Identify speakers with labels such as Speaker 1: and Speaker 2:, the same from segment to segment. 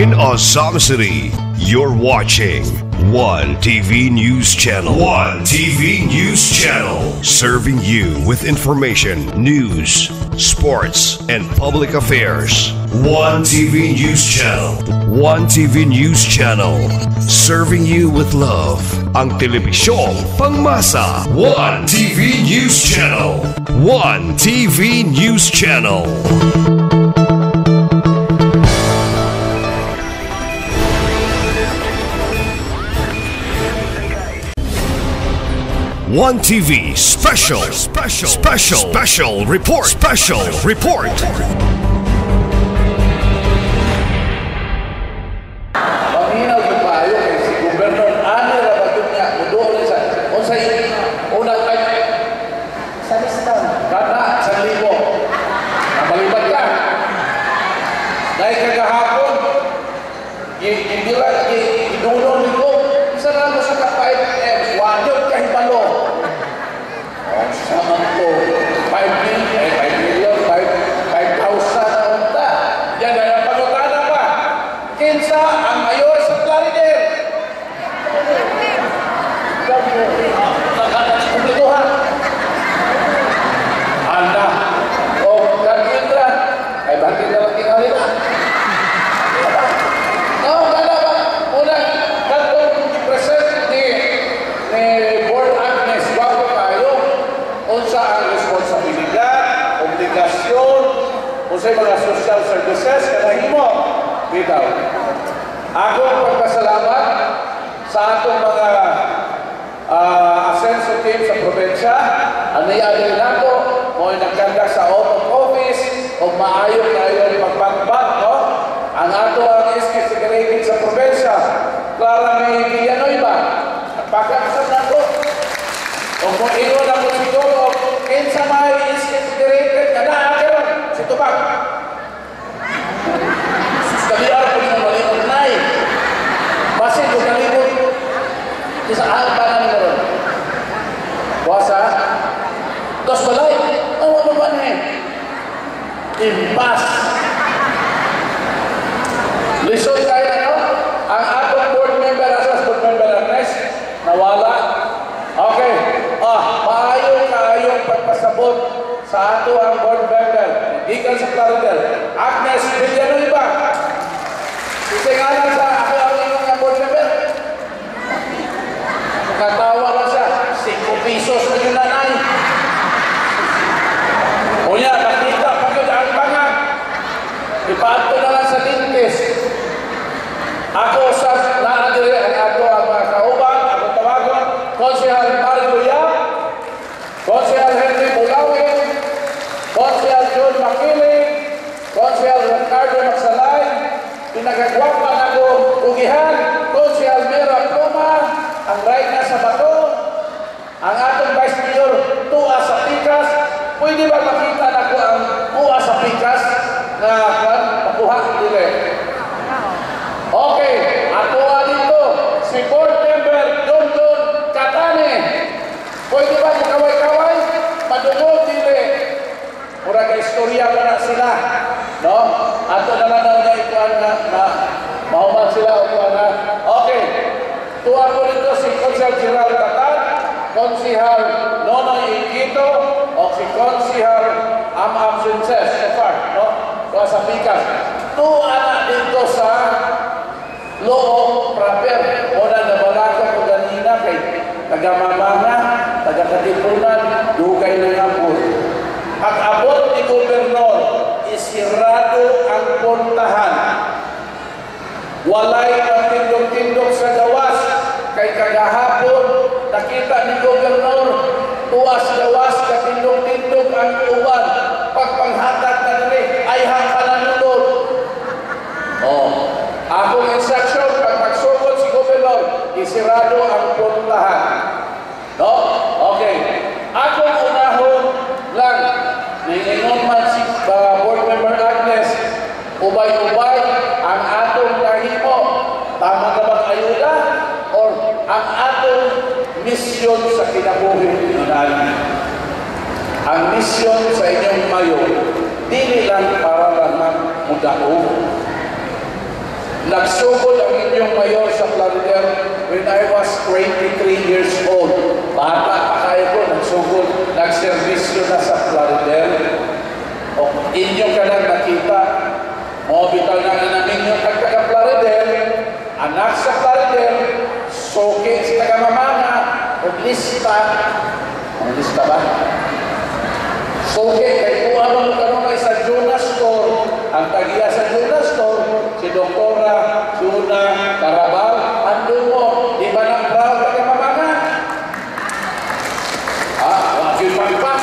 Speaker 1: In Azam City, you're watching One TV News Channel. One TV News Channel. Serving you with information, news, sports, and public affairs. One TV News Channel. One TV News Channel. Serving you with love. Ang telebisyong pangmasa. One TV News Channel. One TV News Channel. One TV special report.
Speaker 2: Paminaw yung payo kay si Gobernador Ani Rabatut niya mudo sa unsay unang ay sa lista kada sa libo nabalibat ka dahil kagahapon indira inuno nito isa na mo sa kapait wanyod kahibalo sa manto 5 million 5,000 na unta yan na ang pagutana pa kinsa ang mayor sa Claridel kumplituhan anda o Kandra ay bakit na lang tingali na kada ba unang katong present ni Board Agnes bago tayo unsa ang responsibilidad obligasyon unsay mga social services kanahimo bitaw. Ako pagpasalamat sa atong mga Asenso team sa probensya. Anay-anay nato mo nagkanda sa out of office o maayo na yung pagbagbag, no? Ang ato ang integrated sa probensya. Clara may Villanoy ba? Nagpakasap na to. O kung ino na mo siguro, kinsa may integrated ka na akin, si Tubag. Kabiar po yung malimot na eh. Basin ko kalimot. Isa ang pangalan mo ron. Wasa. Dos balay. Ano ba na eh? Impas. Listen tayo na no? Ang atong board member, asas board member Agnes, nawala. Okay. Maayong pagpasabot sa ato ang board member. Ikan sa Claridel. Agnes Villanueva. Isingalan sa ako ang inyong board member. Katawa lang siya. 5 pesos na yun nanay. Unya, nakita pag yun ang bangang. Ipato na lang sa lintis. Ako sa naadiri ang ato ang mga kauban, ako tawagon, Konsehal Mariluya, Konsehal Henry Bulawin, Konsehal John Makiling, Konsehal Ricardo Magsalay, pinagagwapa na ko ugihan, Konsehal Mera Pluma, ang right na sa bato, ang atong Vice Mayor, Tua sa Pikas. Pwede ba makita na ko ang Tua sa Pikas na makuha dili? Okay, ato dito, si board member Don Katane. Pwede ba makaway-kaway? Madunod dili. Murag istorya pa na sila. No? Ato na lang na ikuan na mahuman sila o kuan na. Okay. Tuwa ko dito si Konsehal Gerald Tatan, Konsehal Nonoy Iquito, o si Konsehal Am Sinses. So far, no? Tuwa sa Pikas. Tuwa na dito sa Loo Proper. Una na balaka ko ganina kay taga-mamana, taga-katipunan, dugay na nga po. At abot ni Gobernador, isirado ang puntahan. Walay ang tindog-tindog sa gawas. Kay kagahapon, nakita ni Gobernador, tuwas gawas, katindog-tindog ang uwan. Pagpanghatag na nila, ay hampalanunod. Akong instruction, pag magsugod si Gobernador, isirado ang puntahan. No? Okay. Akong unahon lang, ninginom man si board member Agnes, ubay-ubay ang atong kahimo. Tama na bang ayuda? Or ang atong misyon sa kinabuhi ng natin? Ang misyon sa inyong mayo, dili lang para lang mudao. Nagsugod ang inyong mayor sa Plaridel when I was 23 years old. Bata pa kayo ko, nagsugod, nagservisyo na sa Plaridel. O inyo ka lang nakita, mobital na nga ninyo ang taga-Plaridel, anak sa Plaridel, soke sa taga-mamana, o lista. Ang lista ba? Soke, kay kuha mo ka sa Jonas Store, ang tagiya sa Jonas Store, si Doktora Juna Carabal, ando mo, di ba nang proud ka kay mamana? Wakil magpa.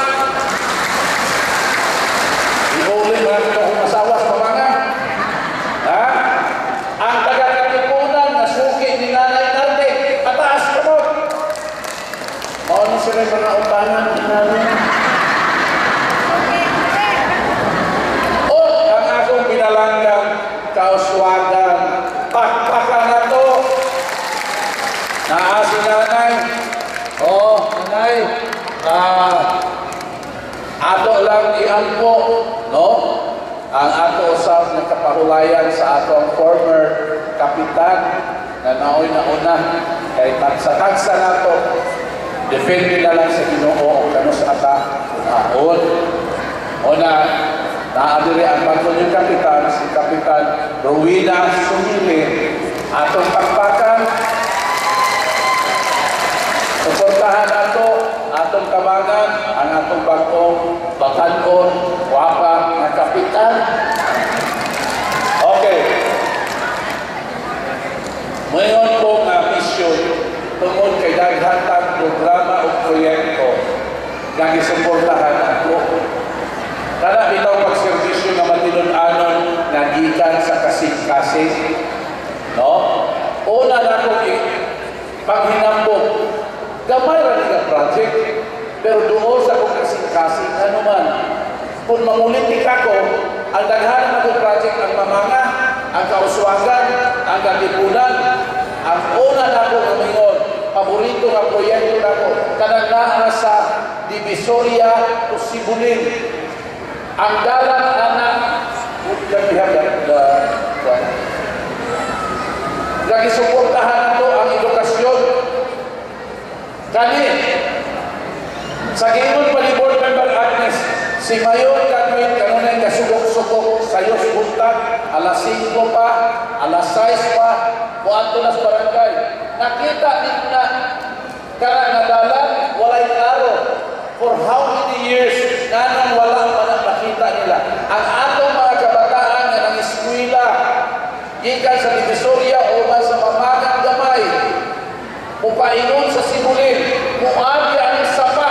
Speaker 2: Iulit mo natin kung masawa sa mamana. Ang taga-katipunan na suki ni Nanay Narde, pataas ka mo. Mauni sila yung mga utangan ni Nanay. Pinalanggang kauswagan, pakpakan na to. Si Nanay. Nanay, ato lang iampo, no? Ang ato usap ng kapahulayan sa atong former kapitan na naoy na una, kay tagsa-tagsa na to, defend na lang sa Ginoo kano sa ata unaon. Una, naadiri ang pagkunyong kapitan, si Kapitan Rowena Sumili, atong pakpakan, suportahan nato, atong kabangan, ang atong bagong batanon, wapa na kapitan. Okay. Ngayon po nga mission, tungod kay daghatang programa o proyekto, nga gisuportahan ako. Kada bitaw pagservisyo nga matinud-anon nga gikan sa kasing-kasing, no? Una na ko paghinambok, gamay ra nga project, pero doon sa kong kasing-kasing, ano man, kung mamulitik ako, ang daghan na kong project ang mamanga, ang kauswagan, ang katipunan, ang una na ko ngayon, paborito nga proyekto na ko, kanang naa sa Divisoria o Sibulin. Ang dalan anak, lagi suportahan ito ang edukasyon. Kani, sa Gingon Palibor Member Agnes, si Mayor Carmen kanunay kasugok-sugok sa Yos Buntag, alas 5 pa, alas 6 pa, kuanto na sa barangay. Nakita din na karang nadalan, walay klaro. For how many years, nanang wala pa na nakita nila. Ang atong mga kabataan na ng eskwela, gikan sa Divisoria o man sa mamagang gamay, mupaingon sa Sibulin, muagi ang sapa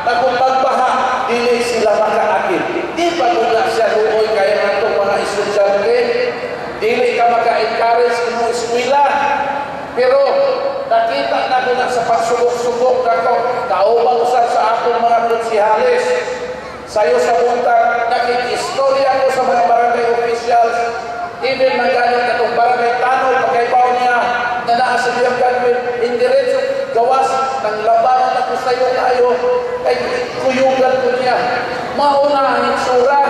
Speaker 2: na kung magbaha, dili sila makaakit. Di pa muna siya luoy kaya natong mga estudyante, dili ka maka-encourage ng eskwela. Pero nakita na ko na sa pagsubok-subok na ko, kaubang usap sa akong mga konsihales. Sayo sa buntag, nakikistorya ko sa mga barangay officials, even magaling na itong barangay tanol, pagkaibaw niya, na naasa niyang ganwin, indiretso, gawas ng labanan ako sayo tayo, ay kuyugan ko niya. Mauna ang insura,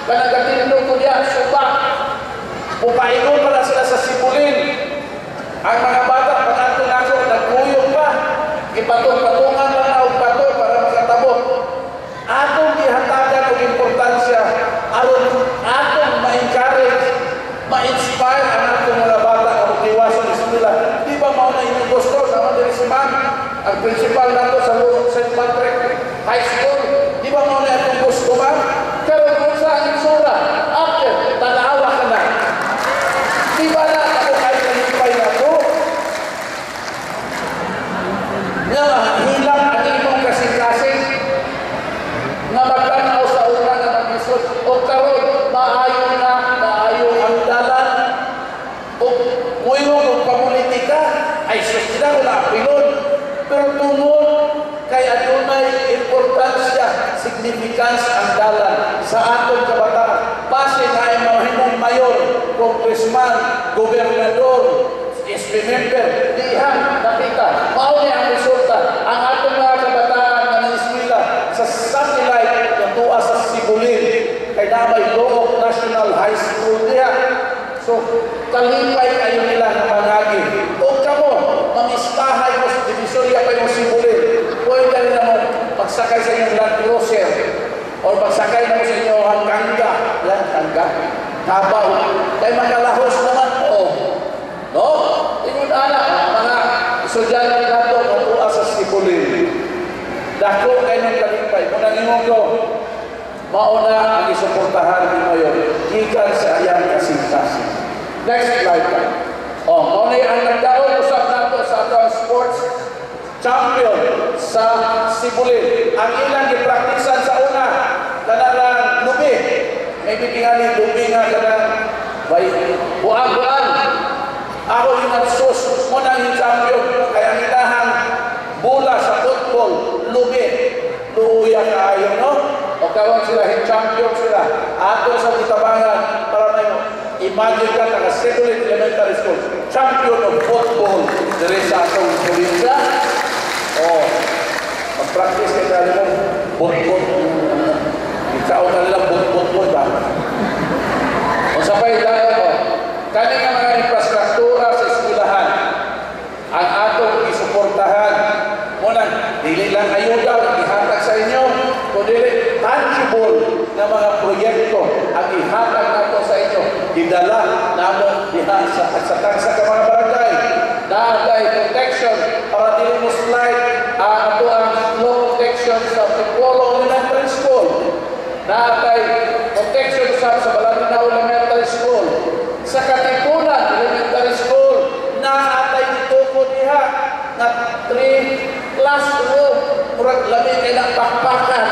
Speaker 2: kanagatindo ko niya, subak. Pupaingon pala sila sa Sibulin. Ang mga bata, pag-antong ako, nagkuyog pa, ipatong-patungan lang na ang bato para makatabot. Atong ihatagan ang importansya, atong ma-encourage, ma-inspire ang atong mga bata ang magdiwasan sa nila. Di ba mauna inyong gusto sa mga si Ma'am, ang principal nato sa St. Patrick High School, di ba mauna itong gusto ba? Pero kung sa insura, after, tanawa ka na. Di ba na ako kahit nalipay na ito? Nga hilang ang imong kasing-kasing nga magkanaw sa una na mag-isot o karon maayo ang dalan o muyo ng pamulitika ay susila ko na apilon pero tungod kay adunay importansya significance ang dalan sa atong kabataan base na ay mahimong mayor, congressman, gobernador, SP member, dihan, nakita. Mauni ang resulta. Ang atong mga kabataan na naniskwila sa satellite na tuwa sa Sibulin kay damay Look National High School diha. So, kalipay kayo nila ng mangagi. Huwag ka mo, mamistahay mo sa divisorya pa yung simulin. Pwede rin mo magsakay sa inyong Land Cruiser o magsakay na mo sa inyong kangga. Yan, kangga. Tabaw. Kaya makalahos naman po. No? Tingnan anak, mga estudyante na ito, matuwa sa simulin. Dako kayo ng kalipay. Muna ninyo ko, mauna ang isuportahan ni Mayor. Gikan sa ayang kasing-kasing. Next slide pa. Mauna ang nagdaon usap nato sa ato sports champion sa Sibulin. Ang ilang gipraktisan sa una, kanang lubi. May bitingali, lubi nga kanang buang-buang. Ako yung nagsus, muna yung champion. Kaya ang ilahang bola sa football, lubi. Luuya kaayo, no? O kawang sila, champion sila. Ato sa Kitabangan, para na yung imagine ka na Sibulin Elementary School, champion of football. Dari sa atong probinsya. Mag-practice kayo dali mo, bot-bot. Ikaw na nila, bot-bot ba? O sabay tayo ko, kani nga mga infrastruktura sa eskwelahan, ang atong isuportahan, muna, dili lang ayuda, ihatag sa inyo, kundi tangible na mga proyekto ang ihatag nato sa inyo. Idala namo diha sa tagsa ka mga barangay. Naatay protection para dili mo slide ato ang flow protection sa Pipolo Elementary School. Naatay protection sa Balaninaw Elementary School. Sa Katipunan Elementary School, naatay dito po diha na 3 classroom. Murag labi kay na pakpakan.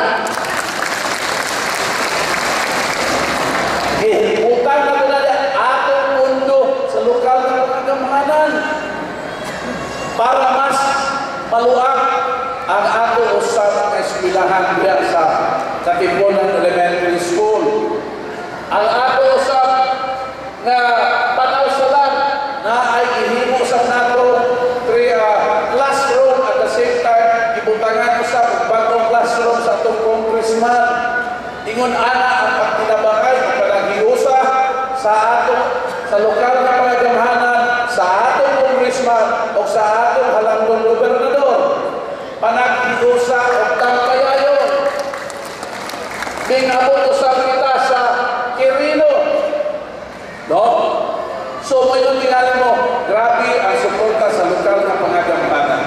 Speaker 2: Utang na po na atong mundo sa lokal na pagkamahanan para mas maluag ang atong usap na eskwelahan diya sa Katipunan Elementary School. Ang atong usap na panaw sa lang na ay ihimo sa nato classroom at the same time ibutangan usap bagong classroom sa atong congressman. Ingon ana ang pagtinabangay ng panagiusa sa ato sa lokal na panagamhanan, sa atong congressman o sa atong halangdong gobernador. Panagiusa o tampayayon. Bingabot usap kita sa Quirino. No? So ngayon tingnan mo, grabe ang suporta sa lokal na panagamhanan.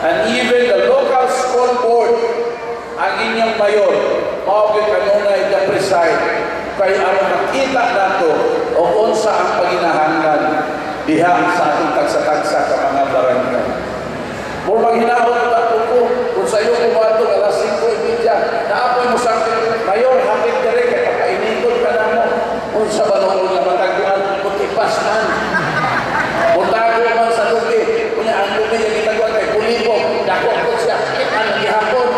Speaker 2: And even the local school board, ang inyong mayor, maugit kanunay na preside, kaya ang makita nato o unsa ang paginahanglan diha sa ating tagsa-tagsa sa mga barangay. Mula maghinahon na ko kung sa iyo kumato alas 5:30, naapoy mo sa akin, mayor, hapit ka rin, kaya pakainigon ka na mo, unsa ba nung na mataguan, mutipas man. Mutago man sa lubi, kunya ang lubi yung ginagawa kay Pulipo, dako ko siya, kitan gihapon.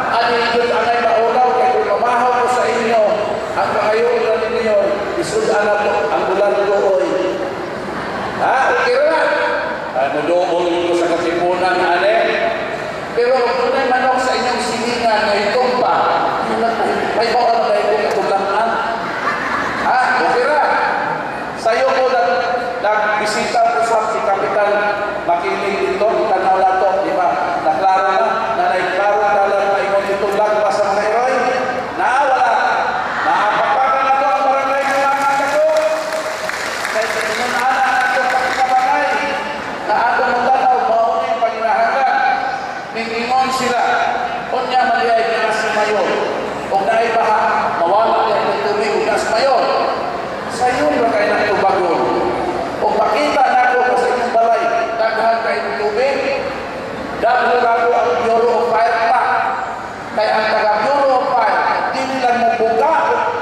Speaker 2: Anigod angay maulaw, kaya kung mamahaw ko sa inyo, ang pangayon na ninyo, isudan na po ang bulan looy. Okay na? Nadobol ko sa Katipunan, ane. Pero kung may manok sa inyong silingan na itong pa, may bawal na ito katulangan. Okay na? Sa'yo ko nagbisita ko sa si Kapitan Makiling dito, tanaw na ito, di ba? Naklaro na, nanay-klaro dalang maingon itong lagpas sa mga heroy. Wala. Naapapakan na ito ang barangay ng mga ako. Kaya sa inyong anak na ito pagkabangay, na atong magtanaw, maunin paginahangan. Ningingon sila, kunya maliyay na si Mayor. Kung naibaha, mawala niya ng tubig na si Mayor. Sa iyo ba kayo ng tubagon? Kung makita na ako sa inyong balay, daghan kayo ng tubig, dahil ako ang Bureau of Fire pa. Kaya ang taga-Bureau of Fire, di nila mo buka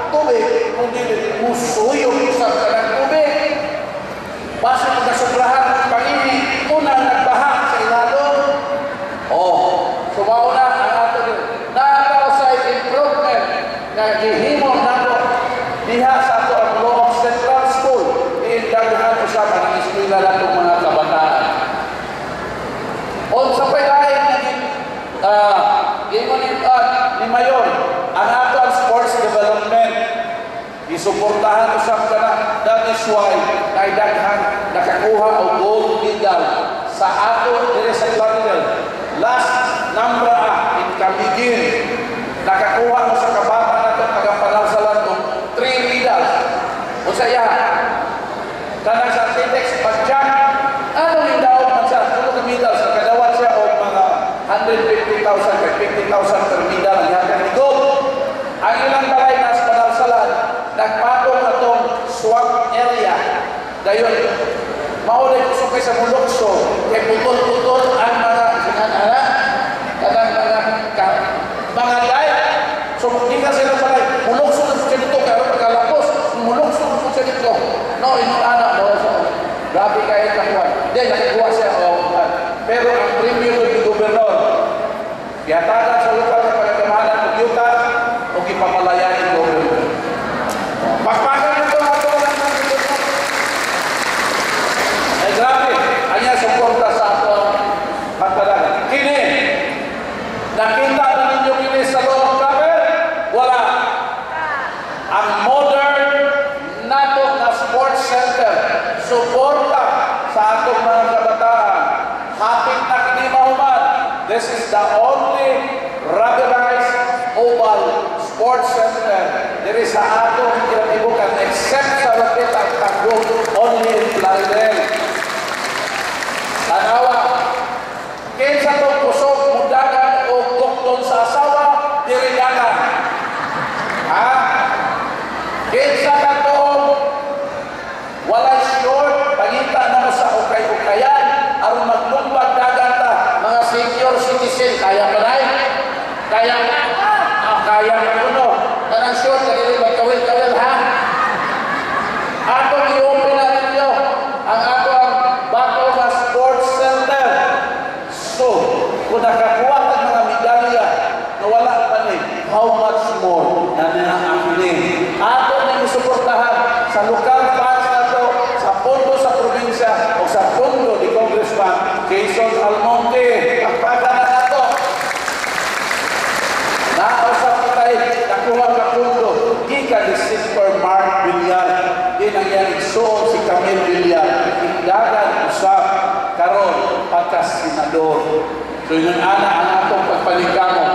Speaker 2: tubig, kung di nila musuyong isang ka ng tubig. Basta nagkasobrahan ng pangini, una nagbaha sa ilalong. Sumauna ang ato din. Nakakaw sa improvement na gihimo na ako diha sa ato ang Law of Central School. Iindaguhan ko sa mga eskwela na itong mga kabataan. Sa pagkain ni Mayor, ang ato ang sports development gisuportahan usab kana. That is why naidaghan nakakuha og gold medal sa ato diri sa Clarendon. Last number in Camiguin, nakakuha mo sa kabata nato tagapanalsalan og 3 medals. Unsa ya? Kanang sa athletics pagjan, ano yung daog man siya? Tulo ka medals, nakadawat siya og mga 150,000 kay 50,000 per medal ang yakan ni gold. Ang ilang balay na sa panalsalan, nagpatong atong swamp area. Dayon, maulay kusok kay sa mulokso, kay putol-putol ang mga sinanana, kanang mga light. So, hindi ka sila balay, mulokso na siya dito, kaya pagkalapos, mulokso na siya dito. No, anak mo, grabe kayo kakuan. Hindi, nakikuha siya, pero ang premium ng gobernador, yatagan sa lokal na pagkakamahalan ng yuta, o ipamalayan ng gobernador. Pagpakan ito, ato lang ng gobernador. Ay, grabe, anya suporta sa ato pagpadagan. Kini, nakita na ninyo kini sa loob travel? Wala. Ang modern nato na sports center, suporta sa atong mga kabataan. Hapit na kini mahuman. This is the only rubberized oval sports center. There is sa atong kinatibukan except sa Lapit at Tanggol, only in Clarendon. Tanawa, kinsa itong kusog, mudagan o gukton sa asawa, diriyagan. Ha? Kinsa na itong walay short, pagita na mo sa ukay-ukayan, aron maglumpag dagan ta, mga senior citizen, kaya pa na kaya pa, kaya pa kuno, kanang short, kanili magkawil-kawil, ha? Atong i-open na ninyo, ang atong bago na sports center. So, kung nakakuha ng mga medalya na wala pa ni, how much more na nang-apiling? Atong na isuportahan sa lokal fans na to, sa pondo sa probinsya, o sa pondo ni Congressman Jason Almonte. Pagpada na nato. Nausap ko tayo, nakuha ka pondo. Di ka ni Super Mark Villar. Di nangyari soon si Camille Villar. Tindagan usap karon pagka-senador. So yun anak ang atong pagpaligamo.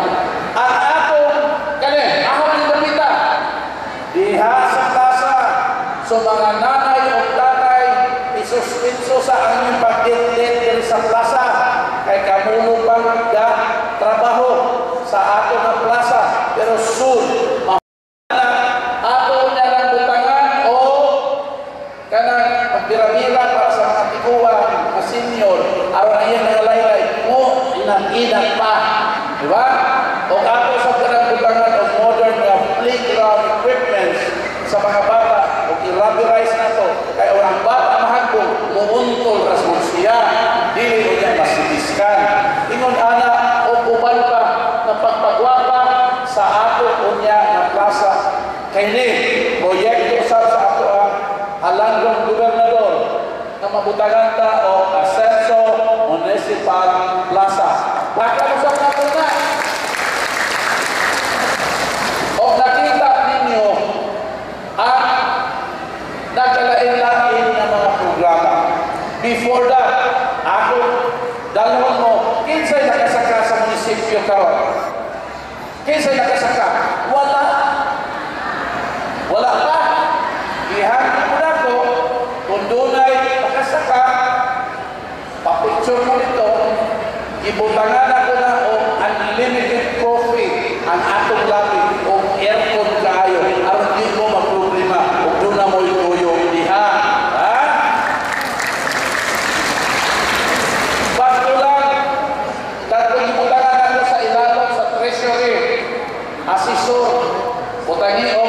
Speaker 2: Ang atong, kani, ako ng dapita. Diha sa plaza. So mga nanay o tatay, isuspenso sa aming pag-dit-dit sa plaza. Kay kamuno pang trabaho sa ato ng plaza. Pero soon, ato na lang butangan o kanang magbira-bira para sa mga tikuan, mga senior, aron na yan mga laylay, mo, inang-inang pa. Diba? O ato sa kanang butangan o modern playground equipment sa mga bata, o i-rubberize na to. Kaya walang bata mahagbong, muuntol rasmon siya. Dili o niya masibiskan. Ingon ana, o uban pa, na pagpagwapa sa ato o niya na plaza. Kaya ni, proyekto sa ato ang halanggong gobernador na mabutangan ta o Ascenso Municipal Plaza. Baka mo sa nato na. O nakita ninyo ang nagkalain-lain na mga programa. Before that, ako, dalawang mo, kinsay nakasaka sa munisipyo karon? Kinsay nakasaka? Wala. Wala pa. Ihangin mo na ko, kung dunay nakasaka, papicture mo nito, ibutangan ako na o unlimited coffee ang atong labi o aircon kaayo. Aron di mo magproblema o doon na mo ituyo. Diha. Ha? Bago lang, tatong ibutangan ako sa ilalong sa treasury, asisor, butangi o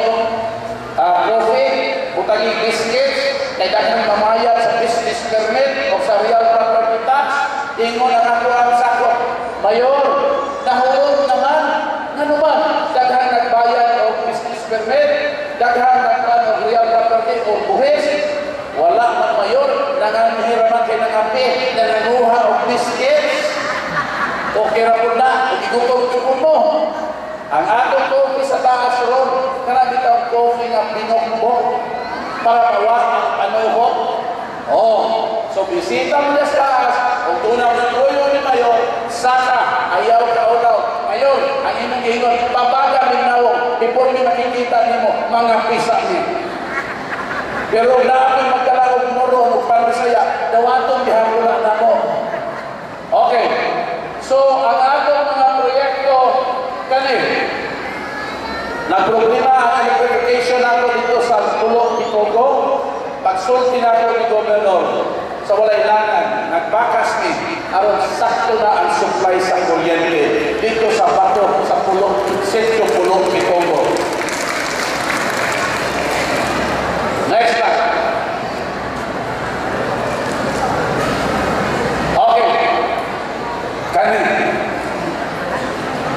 Speaker 2: coffee, butangi biscuits, kay daghang mamayad sa business permit o sa real property tax, ingon ang ako ang sako. Mayor, nahulog naman, ano ba? Daghang nagbayad o business permit, daghang nagbayad o real property o buhis, wala man mayor, nanganghiraman kay nangapi, nanganguha o biscuits, o kirapon na, o igutong-igutong mo. Ang atong coffee sa taas ron, karami taong coffee nga binokbok para mawag ang panuho. Oh, so bisita mo niya sa taas, o tunaw ng tuyo ni Mayor, saka, ayaw ka ulaw. Ngayon, ang inyong gihingon, papaga minaw, before mi makikita nimo mga pisa niya. Pero namin magkalawag mo ron, o panisaya, dawatong gihangula na mo. Okay, so ang atong mga proyekto, kanil, na-problema ang identification nato dito sa Tulog ni Coco, pagsulti nato ni Gobernador sa walay langan, nagbakas ni aron sakto na ang supply sa kuryente dito sa Bato, sa Pulong, Sentro Pulong ni Coco. Next slide. Okay. Kanil,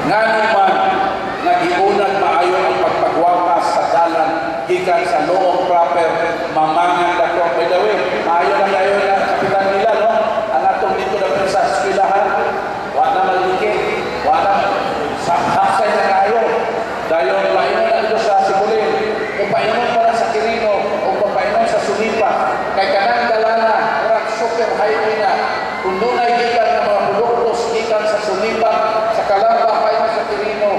Speaker 2: nga naman, nagiunag maayo ang pagpagwapas sa dalan gikan sa noong proper mamangan dako. By the way, maayo lang kayo na kapitan nila, no? Ang atong dito na sa eskwelahan, wala maliki, wala sa haksay na kayo. Dahil painom na dito sa Sibulin, o painom pa sa Quirino, o painom sa Sulipa, kay kanang dalana, kurang super highway na, kung doon ay gikan ng mga produktos, gikan sa Sulipa, sa Calamba, painom sa Quirino,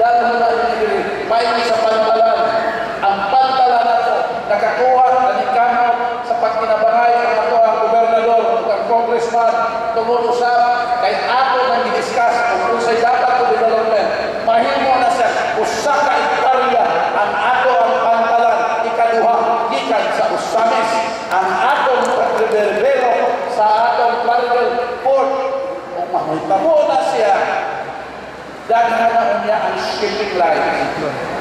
Speaker 2: dahil mo na yung painom sa Pantalan. Ang Pantalan na ito, nakakuha, nanikamaw sa pagkinabangay ng ako ang gobernador, ang congressman, tumulusap, kahit ako nang i-discuss kung sa'y dapat ko development, mahimo na siya, usaka ikarya, ang ako ang Pantalan, ikaduha, gikan sa Usamis, ang atong reverbero sa atong Clarivel Port, kung mahitabo na siya, daghan na niya ang shipping line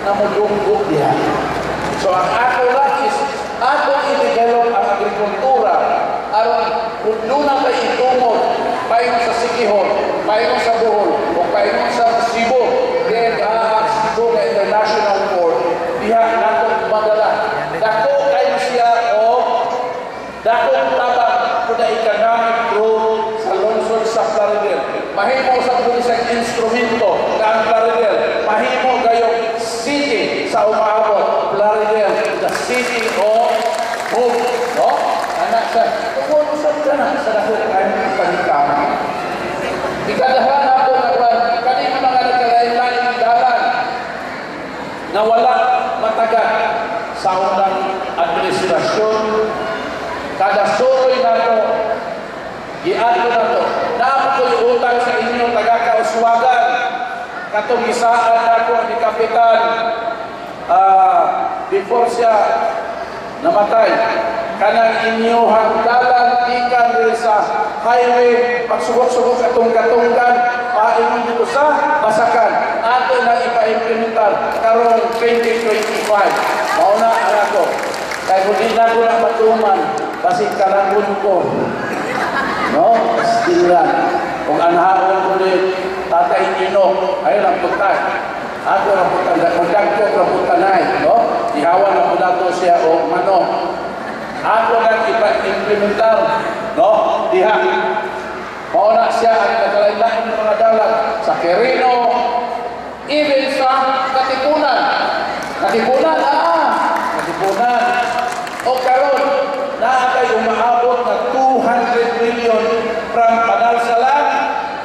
Speaker 2: na mulunggo diya. So ang ato lang is ato i-develop ang agrikultura aron kung doon na kayo itumod payon sa Sikihor, payon sa Bohol o payon sa Cebu, then Cebu na International Port, diha nato madala. Dako kayo siya o dako tabang kung na economic growth sa lungsod sa Clarivel. Mahimo sa pulisang instrumento na ang Clarivel. Mahimo gayong city sa umaabot. Clarivel, the city of hope. No? Anak sa, tungkol ka na sa dako kayo ng panikama. Ikadahan nato na kanina mga nagkalain-lain dalan na wala matagal sa unang administrasyon. Kada suroy nato, giato nato, ako'y utang sa inyo taga-kauswagan. Katong isaan ako ni Kapitan before siya namatay. Kanang inyuhang dalan ikan rin sa highway, pagsubok-subok katong-katunggan, paingon dito sa Basakan. Ato na ipa-implementar karong 2025. Mauna ang ako. Kaya kung di na ko na matuman, kasi kalangon ko. No? Stilan. Kung anhaon ko din, Tatay Nino, ayun ang putay. Ako ang putay. Magdagko ang putanay. No? Ihawan na po nato siya o mano. Ako lang ipa-implementar. No? Diha. Mauna siya ang nagkalain-lain ng mga dalag sa Quirino, even sa Katipunan. Katipunan, Katipunan. O karon na kay umaabot na 200 million from Panalsalan,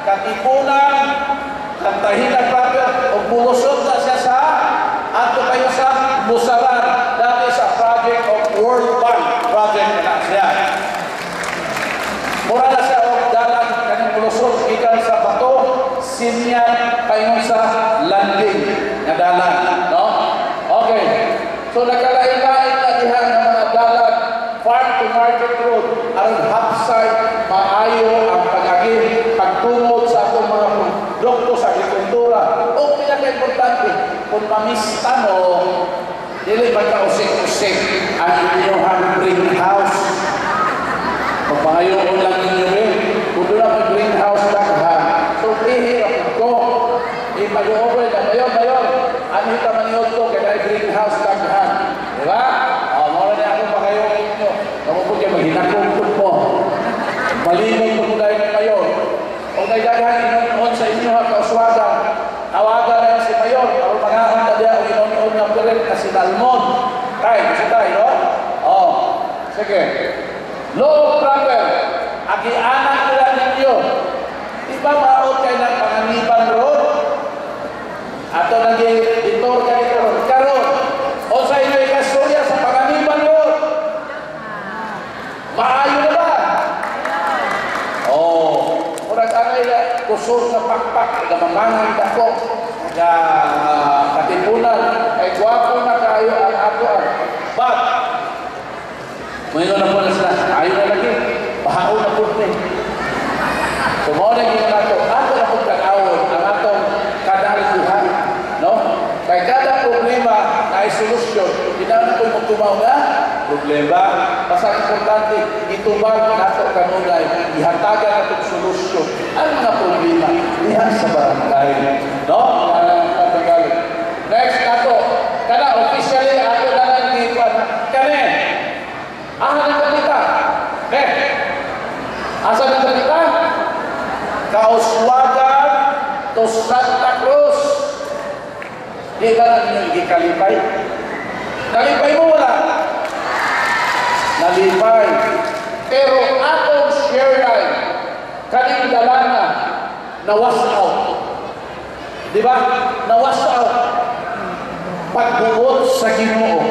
Speaker 2: Katipunan, Kantahinan proper, o bulusot na siya sa ato kayo sa Busalan, dati sa project of World Bank project na siya. Mura na siya o dalan kanyang bulusot, ikan sa Bato, Sinyan, kayo sa landing na dalan. No? Okay. So nagkalain-lain na dihan ng mga dalan, farm to market road, aron hapside, maayo ang pag-agin, pagtungod sa atong mga produkto sa agrikultura. O pinaka-importante, kung mamista mo, dili magkausik-usik ang inyong greenhouse. Kung pangayon lang ninyo kung doon ang greenhouse daghan, so ihirap ko. Ipag-over na, mayor, ano hita manihod ko, kaya greenhouse daghan. Diba? Mawala niya ako pangayon ninyo. Kamu po kayo maghinakungkot mo. Malimong po dahil ng mayor. Kung nagdaghan inon sa inyo ang kauswagan, tawagan na si mayor, ang mga ang tadya o inon na pilit na si Dalmon. Kaya, kasi tayo, no? Sige. Law of travel. Agi-anak nila ninyo. Di ba maot kayo ng Panganiban Road? Ato naging ditor ka dito. Karon, o sa inyo ikastorya sa Panganiban Road. Maayo na ba? Oh, murag angay na kusur na pakpak, nagamamangan ako, katipunan, ay gwapo na kayo ang ako. But, ngayon na po na sila, ayaw na lagi, bahao na po na. So, mga naging nato, ako na po tag-awon ang atong kadalikuhan, no? Kaya kada problema na ay solusyon, hindi na po yung tumaw na problema. Basta importante, itubag nato kanunay, ihatagan natong solusyon. Ang mga problema, diha sa barangay, no? Next nato, kada officially ako na lang dito, kani, na kita. Asa na kita? Kauswagan to Santa Cruz. Di ba na ninyo ikalipay? Nalipay mo wala? Nalipay. Pero atong share line, kaning dalana, nawas out. Di ba? Nawas out. Pagbuot sa Ginoo,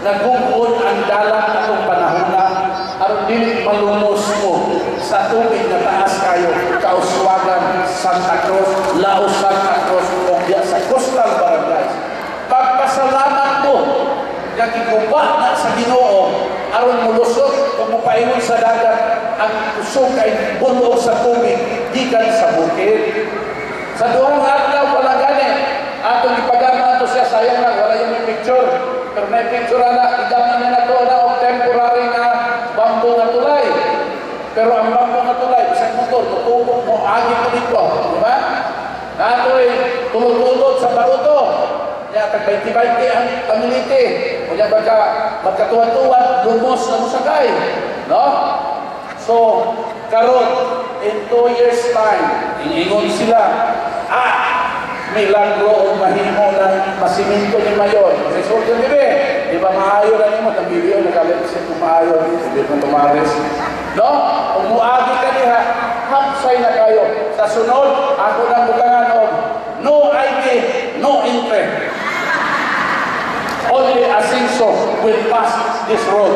Speaker 2: nagbubuot ang dalang atong panahon na aron dili malumos mo sa tubig na taas kayo, Kauswagan, Santa Cruz, Laos, Santa Cruz, o diya sa coastal barangay. Pagpasalamat mo, nagiguba na sa Ginoo, aron mulusot kung mupaingon sa dagat, ang kusog kay bulo sa tubig, gikan sa bukid. Sa duhang adlaw wala gani, atong ipagama ato siya, sayang lang, wala yung picture. Pero may picture na, igaman na ito na o temporary na bamboo na tulay. Pero ang bamboo na tulay, isang motor, tutubog mo, agi mo dito. Diba? Nato ay tulog-tulog sa baruto. Kaya tag-20-20 ang community. Kaya magkatuwan-tuwan, lumos na musakay. No? So, karon in 2 years time, iningon sila, milagro o mahimo ng masiminto ni Mayon. Resulta nila di ba maayo na nimo, tabibiyo, nagalit siya kung maayo, hindi mo tumares. No? Umuagi ka niya, hapsay na kayo. Sa sunod, ako nang butangan o, no ID, no entry. Only Ascenso will pass this road.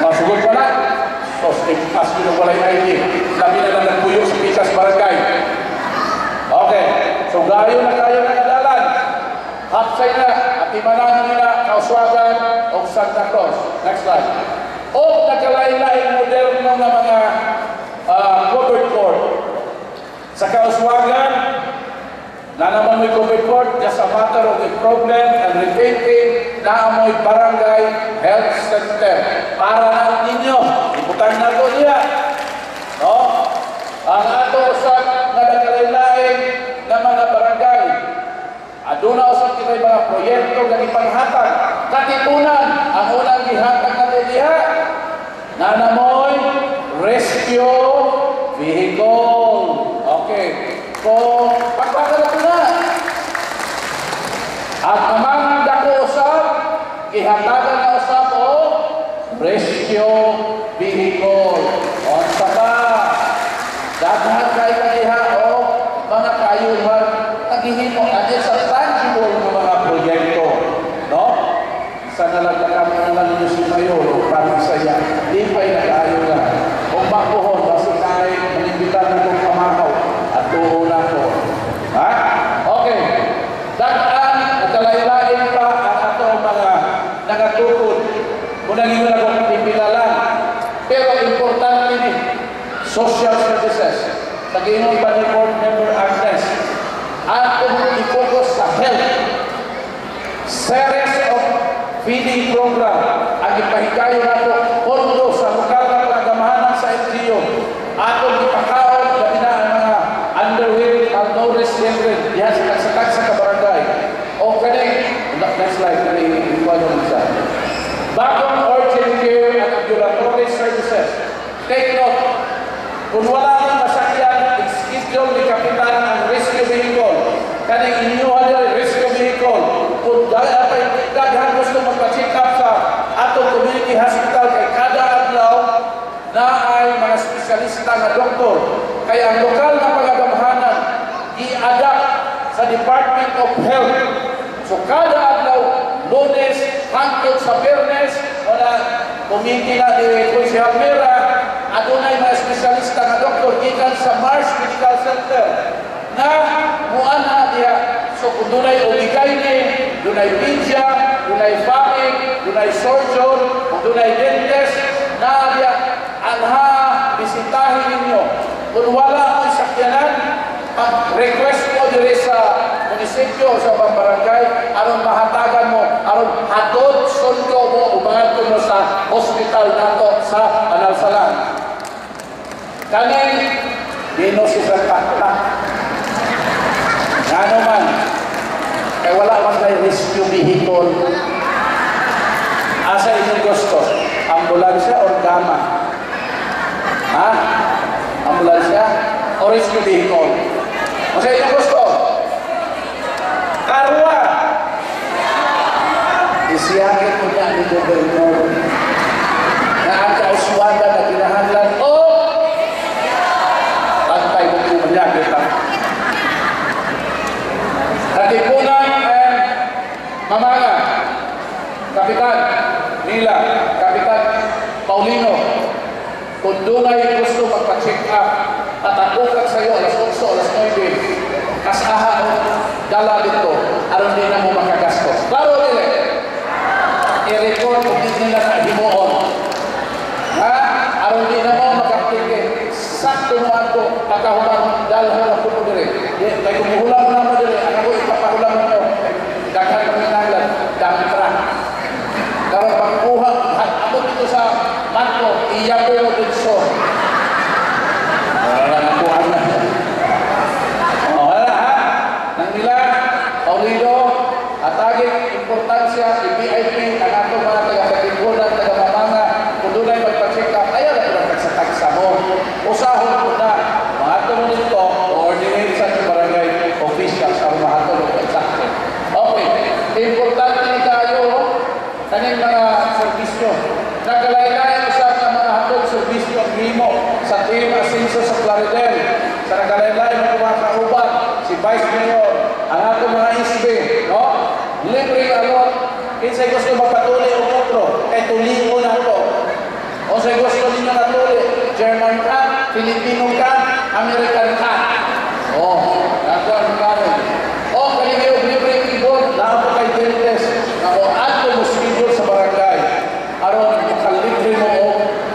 Speaker 2: Masugod pa na? So, pass yun ang walay ID. Sabi na lang nagpuyo sa Pikas Barangay. Okay. So, gayo na kayo ng adalan. Hapsay na, at imanahan nila, Kauswagan o Santa Cruz. Next slide. O, nagkalain-lain moderno na mga covered court. Sa Kauswagan, na naman may covered court, just a matter of the problem and repainting na amoy barangay health center. Para na ninyo, ibutan na ito niya. No? Ang ato usap na nagkalain-lain na mga barangay. Aduna usap kita yung mga proyekto na ipanghatag. Katipunan, ang unang ihatag natin diha, nanamoy rescue vehicle. Okay. So, pagpapalaki na. At namang dako usap, ihatagan na usap o rescue vehicle. O sa pa, daghan kayo kaniha o mga kayuhan, naghihimo natin sa tangible ng mga proyekto. No? Sana nagkakama naman ninyo si Mayor o parang saya. Di pa'y nag-ayo na. Kung bakuhon, basta tayo manimbitan na kong pamahaw at tuho na ko. Ha? Okay. Dagaan, nagkalay-lain pa ang atong mga nagatukod. Kung naging na kong pipilalan. Pero importante ni social services. Nag-inom pa ni Board Member Agnes. Atong i-focus sa health. Series of feeding program. Ang ipahikayo na ito, pondo sa lokal na pagamahanan sa LGU. Atong ipakaon, gabi na ang mga underweight, malnourished children. Yan sa kabarangay. O kaning, next slide, kaning ikwano isa. Bagong urgent care and ambulatory services. Take note, kung wala nang masakyan, schedule ni Kapitan ang rescue vehicle. Kaning inyuhan nila rescue vehicle. Kung daghan gusto magpa-check up sa atong community hospital, espesyalista nga doktor. Kaya ang lokal na pag-agamhanan i-adapt sa Department of Health. So kada adlaw, Lunes, hangtod sa Biyernes, wala pumiti na di si Almira, adunay mga espesyalista nga doktor gikan sa Mars Medical Center na muana diya. So kung dunay obigayne, dunay pidya, dunay family, dunay surgeon, dunay dentist, na diya anha bisitahin ninyo. Kung wala ang sakyanan, request mo dire sa munisipyo sa barangay aron mahatagan mo, aron hatod sundo mo umangat mo sa hospital nato sa Analsalan. Kaning dino si Sakta. Ano man, kaya wala man kayo rescue vehicle. Asa inyong gusto? Ambulansya o gama? Ha? Ambulansya o rescue vehicle? Asa inyong gusto? Karwa. Isiyakit mo niya ni Gobernador na ang kauswada na kinahanglan o pagpay mo po niya kita. Katipunan and Mamanga, Kapitan Nila, Kapitan Paulino, kung dunay gusto magpa-check up at akukat sa iyo alas 8, alas 9, kasaha o dala dito, aron din na mo makagastos. Klaro nila, i-record kung hindi nila na himuon. Ha? Aron din na mo makapike. Sakto mo ako, pagkahuman, dahil mo na puno dire. Kaya kumuhulang mo naman dire, ako ipapahulang mo. Daghan kami nanglan, damtra. Karon pagkuha, ako dito sa Marco, iya ko yung dito. Wala na kuha na. Wala ha? Nang nila, Paulino, ataging importansya, i-VIP, ang ato mga taga-Katipunan, taga-Mamanga, kung doon ay magpa-check up, ayaw na ito nagsa-tagsa mo. Usahon ko na, mga ato mo nito, coordinate sa barangay officials, ang mga ato mo exactly. Okay, importante tayo, kaning mga servisyo. Nagkalaylay usap ng mga hatong servisyo ang himo sa Team Asinso sa Plaridel. Sa nagkalaylay ng mga kauban, si Vice Mayor, ang ato mga isbe, no? Libre alot, kinsay gusto magpatuloy o otro, kay tulingo na ito. O sa gusto ninyo natuloy, German ka, Filipino ka, American ka. O, nato ang karoon. O, kaligyo, libre ibon, na ako kay dentist, na mo ato mo schedule sa barangay. Aron, makalibre mo o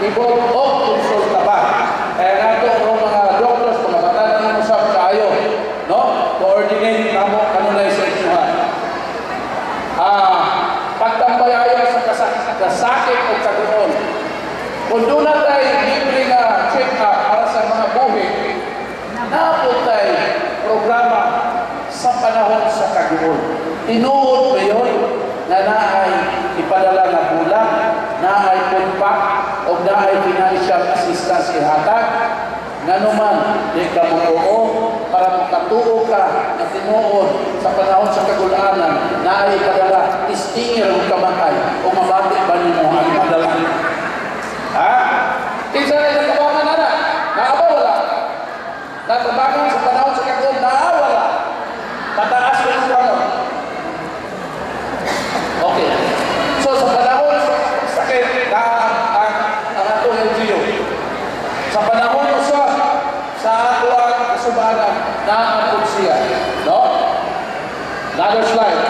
Speaker 2: ibon o konsulta pa. Kaya nato ang mga doctors, mga batan na usap kayo, no? Coordinate na mo, kanunay sa inyuhan. Pagtambayayan sa kasakit o kagunon. Kung doon na tayo libre na check-up para sa mga buhi, naapot tayo programa sa panahon sa kagunon. Tinuod ba yun na naay ipadala na bulan, naay punpak, o naay financial assistance ihatag, nga naman, di ka mo para makatuo ka na tinuod sa panahon sa kagulanan na ay padala, istingir ang kamatay o mabati ba niyo ang padala? Ha? Kinsa na nakabangan na? Naaba wala? Nakabangan sa panahon sa kagulanan, naawala. Pataas ko yung panahon. Okay. So sa panahon sa sakit, ang atong LGU. Sa panahon sa atuang kasubanan, naapod siya. No? Another slide.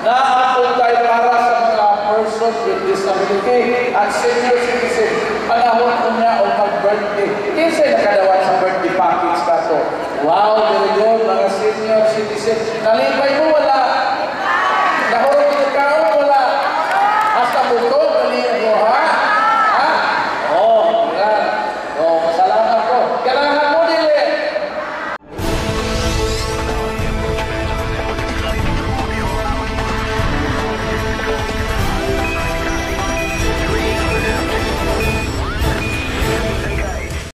Speaker 2: Naapod tayo para sa mga persons with disability at senior citizen. Panahon ko niya o mag-birthday. Kinsay nakadawat sa birthday package ka to. Wow,